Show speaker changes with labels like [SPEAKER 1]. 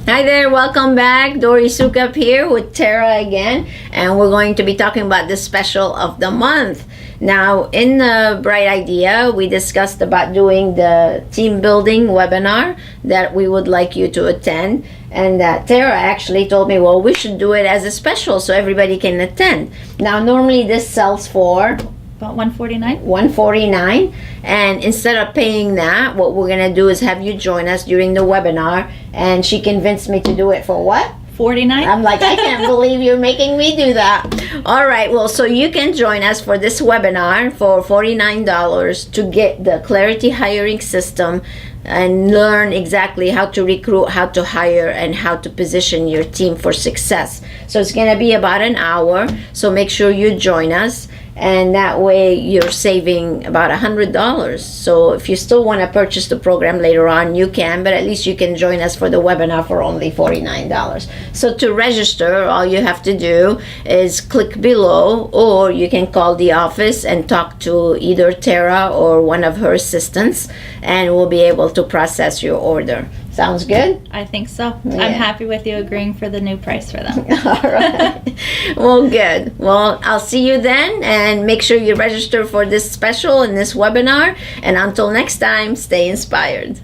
[SPEAKER 1] Hi there, welcome back. Dory Sukup here with Tara again, and we're going to be talking about the special of the month. Now, in the Bright Idea, we discussed about doing the team building webinar that we would like you to attend, and Tara actually told me, well, we should do it as a special so everybody can attend. Now, normally this sells for
[SPEAKER 2] about $149.
[SPEAKER 1] $149, and instead of paying that, what we're gonna do is have you join us during the webinar. And she convinced me to do it for what?
[SPEAKER 2] $49.
[SPEAKER 1] I'm like, I can't believe you're making me do that. All right, well, so you can join us for this webinar for $49 to get the Clarity hiring system and learn exactly how to recruit, how to hire, and how to position your team for success. So it's going to be about an hour, so make sure you join us, and that way you're saving about $100. So if you still want to purchase the program later on, you can, but at least you can join us for the webinar for only $49. So to register, all you have to do is click below, or you can call the office and talk to either Tara or one of her assistants, and we'll be able to process your order. Sounds good?
[SPEAKER 2] I think so.
[SPEAKER 1] Yeah.
[SPEAKER 2] I'm happy with you agreeing for the new price for them.
[SPEAKER 1] All right. Well, good. Well, I'll see you then, and make sure you register for this special and this webinar. And until next time, stay inspired.